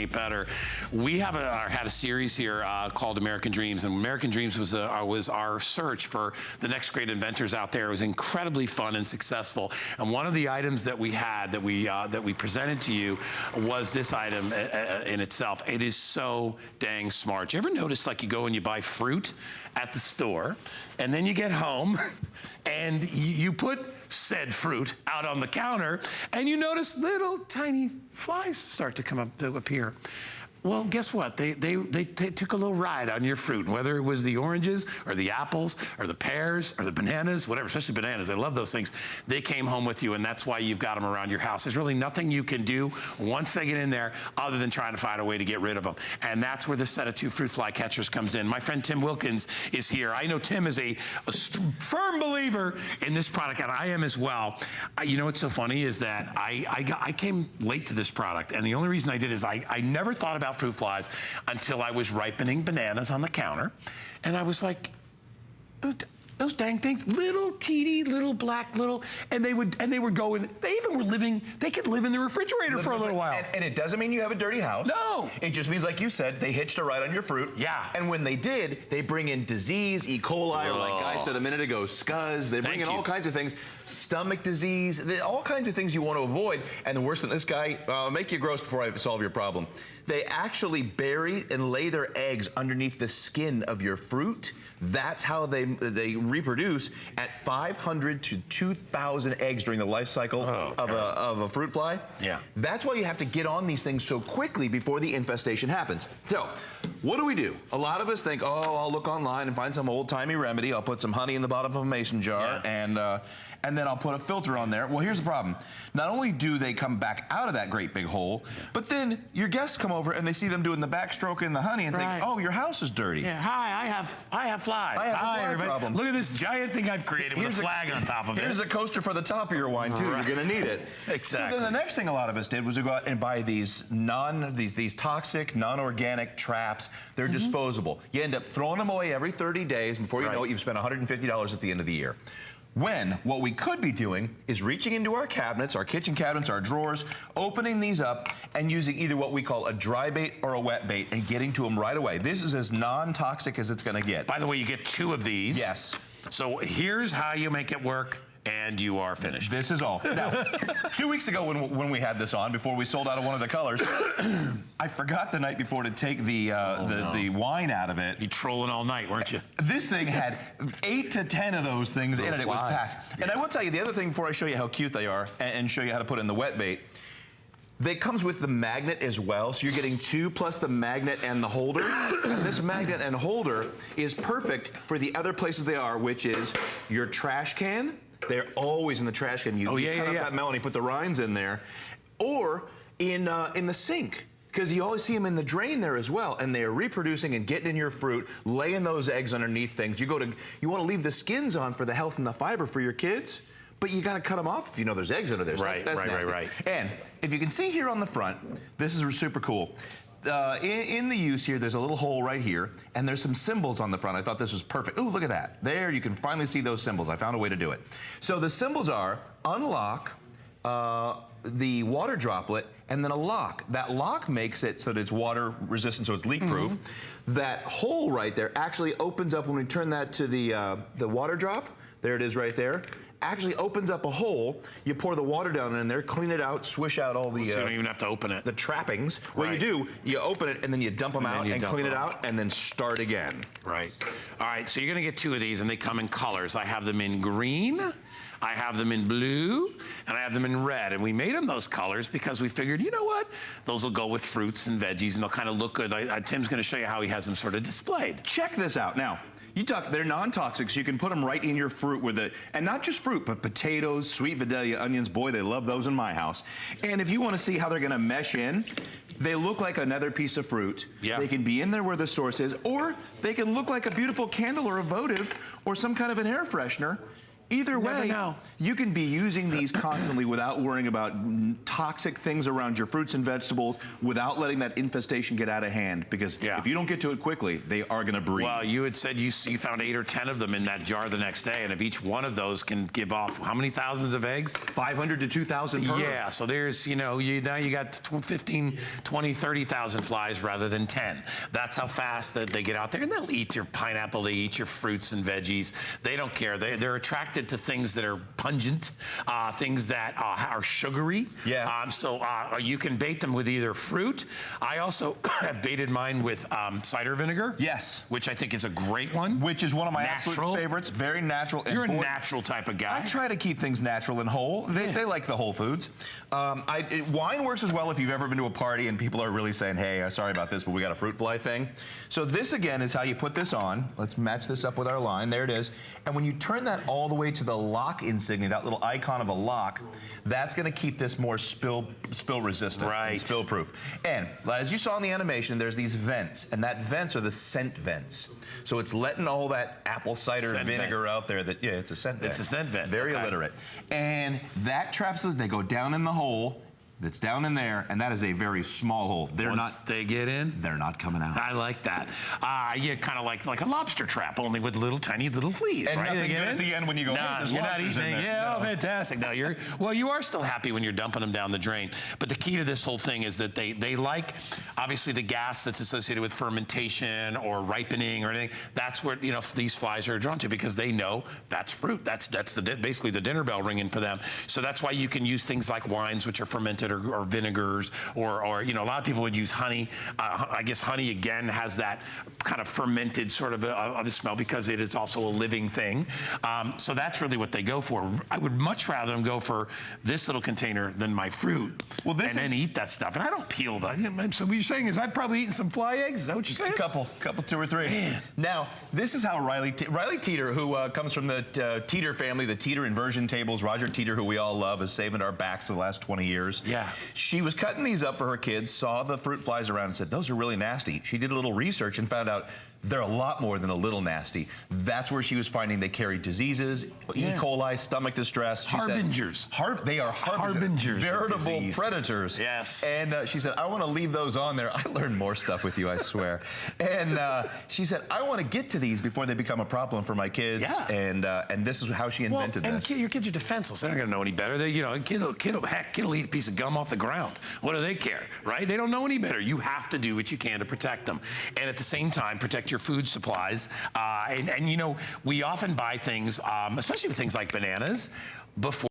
better. We have had a series here called American Dreams, and American Dreams was our search for the next great inventors out there. It was incredibly fun and successful. And one of the items that we had that we presented to you was this item in itself. It is so dang smart. You ever notice, like, you go and you buy fruit at the store, and then you get home and you put said fruit out on the counter, and you notice little tiny flies start to appear. Well, guess what? They took a little ride on your fruit, and whether it was the oranges or the apples or the pears or the bananas, whatever, especially bananas, I love those things. They came home with you, and that's why you've got them around your house. There's really nothing you can do once they get in there other than trying to find a way to get rid of them. And that's where the set of 2 fruit fly catchers comes in. My friend Tim Wilkins is here. I know Tim is a firm believer in this product, and I am as well. You know what's so funny is that I came late to this product, and the only reason I did is I never thought about fruit flies until I was ripening bananas on the counter, and I was like, those dang things, little teeny, little black, and they were going, they could live in the refrigerator for a little while. And it doesn't mean you have a dirty house. No. It just means, like you said, they hitched a ride on your fruit. Yeah. And when they did, they bring in disease, E. coli, or like Guy said a minute ago, scuzz. They bring in all kinds of things, stomach disease, all kinds of things you want to avoid. And the worst than this guy, I'll make you gross before I solve your problem. They actually bury and lay their eggs underneath the skin of your fruit. That's how they reproduce at 500 to 2,000 eggs during the life cycle of a fruit fly. Yeah. That's why you have to get on these things so quickly before the infestation happens. So, what do? A lot of us think, oh, I'll look online and find some old-timey remedy. I'll put some honey in the bottom of a mason jar, and then I'll put a filter on there. Well, here's the problem. Not only do they come back out of that great big hole, but then your guests come over and they see them doing the backstroke in the honey and think, oh, your house is dirty. Yeah, hi, I have flies. Hi, everybody. Problem. Look at this giant thing I've created with a flag on top of it. Here's a coaster for the top of your wine, too. You're gonna need it. Exactly. So then the next thing a lot of us did was to go out and buy these toxic, non-organic traps. They're disposable. You end up throwing them away every 30 days, and before you know it, you've spent $150 at the end of the year. When what we could be doing is reaching into our cabinets, our kitchen cabinets, our drawers, opening these up and using either what we call a dry bait or a wet bait and getting to them right away. This is as non-toxic as it's gonna get. By the way, you get 2 of these. Yes. So here's how you make it work, and you are finished. This is all. Now, 2 weeks ago when we had this on, before we sold out of one of the colors, I forgot the night before to take the wine out of it. You trolling all night, weren't you? This thing had 8 to 10 of those things in it. It was packed. Yeah. And I will tell you, the other thing before I show you how cute they are and show you how to put in the wet bait, they comes with the magnet as well, so you're getting 2 plus the magnet and the holder. And this magnet and holder is perfect for the other places they are, which is your trash can. They're always in the trash can. You cut up that melon, you put the rinds in there, or in the sink, because you always see them in the drain there as well, and they are reproducing and getting in your fruit, laying those eggs underneath things. You want to leave the skins on for the health and the fiber for your kids, but you got to cut them off if you know there's eggs under there. So right. And if you can see here on the front, this is super cool. In the use here, there's a little hole right here, and there's some symbols on the front. I thought this was perfect. Ooh, look at that. There, you can finally see those symbols. I found a way to do it. So the symbols are unlock, the water droplet, and then a lock. That lock makes it so that it's water resistant, so it's leak proof. That hole right there actually opens up when we turn that to the water drop. There it is right there. Actually opens up a hole. You pour the water down in there, clean it out, swish out all the... so you don't even have to open it. The trappings. What you do, you open it and then you dump them out and clean it out and then start again. Right. All right, so you're gonna get 2 of these and they come in colors. I have them in green, I have them in blue, and I have them in red. And we made them those colors because we figured, you know what? Those will go with fruits and veggies and they'll kind of look good. Tim's gonna show you how he has them sort of displayed. Check this out. Now, they're non-toxic, so you can put them right in your fruit with it. And not just fruit, but potatoes, sweet Vidalia onions. Boy, they love those in my house. And if you want to see how they're going to mesh in, they look like another piece of fruit. Yeah. They can be in there where the source is, or they can look like a beautiful candle or a votive or some kind of an air freshener. Either way, never know. you can be using these constantly without worrying about toxic things around your fruits and vegetables, without letting that infestation get out of hand. Because if you don't get to it quickly, they are going to breed. Well, you had said you found 8 or 10 of them in that jar the next day, and if each one of those can give off how many thousands of eggs? 500 to 2,000 per. Yeah, so there's, now you got 15, 20, 30,000 flies rather than 10. That's how fast that they get out there, and they'll eat your pineapple, they eat your fruits and veggies. They don't care. They're attracted to things that are pungent, things that are sugary. Yeah. So you can bait them with either fruit. I also have baited mine with cider vinegar. Yes. Which I think is a great one. Which is one of my Natural. absolute favorites. Very natural. You're a natural type of guy. I try to keep things natural and whole. They like the whole foods. Wine works as well if you've ever been to a party and people are really saying, hey, sorry about this, but we got a fruit fly thing. So this, again, is how you put this on. Let's match this up with our line. There it is. And when you turn that all the way to the lock insignia, that little icon of a lock, that's going to keep this more spill resistant, right, and spill proof. And as you saw in the animation, there's these vents, and that vents are the scent vents. So it's letting all that apple cider vinegar out there. That it's a scent vent. It's a scent vent. Very illiterate. And that traps them. They go down in the hole. That's down in there, and that is a very small hole. Once they get in, they're not coming out. I like that. Yeah, kind of like a lobster trap, only with tiny little fleas. And right? nothing good at the end when you go, nah, there's you're not lobsters eating. in there. Yeah, No. oh, fantastic. No, you are still happy when you're dumping them down the drain. But the key to this whole thing is that they like, obviously, the gas that's associated with fermentation or ripening or anything. That's what these flies are drawn to, because they know that's fruit. That's basically the dinner bell ringing for them. So that's why you can use things like wines, which are fermented, or vinegar. Or a lot of people would use honey. I guess honey, again, has that kind of fermented sort of a smell, because it is also a living thing. So that's really what they go for. I would much rather them go for this little container than my fruit. Well, then eat that stuff. And I don't peel that. So what you're saying is I've probably eaten some fly eggs? Is that what you're saying? A couple, 2 or 3. Man. Now, this is how Riley Teeter, who comes from the Teeter family, the Teeter inversion tables. Roger Teeter, who we all love, has saved our backs for the last 20 years. Yeah. She was cutting these up for her kids, saw the fruit flies around and said, those are really nasty. She did a little research and found out they're a lot more than a little nasty. That's where she was finding they carry diseases, E. coli, stomach distress. She harbingers. They are harbingers. Veritable predators. Yes. And she said, I want to leave those on there. I learned more stuff with you, I swear. And she said, I want to get to these before they become a problem for my kids. Yeah. And this is how she invented this. And your kids are defenseless. They're not going to know any better. A kid will eat a piece of gum off the ground. What do they care, right? They don't know any better. You have to do what you can to protect them. And at the same time, protect your food supplies. And we often buy things, especially with things like bananas, before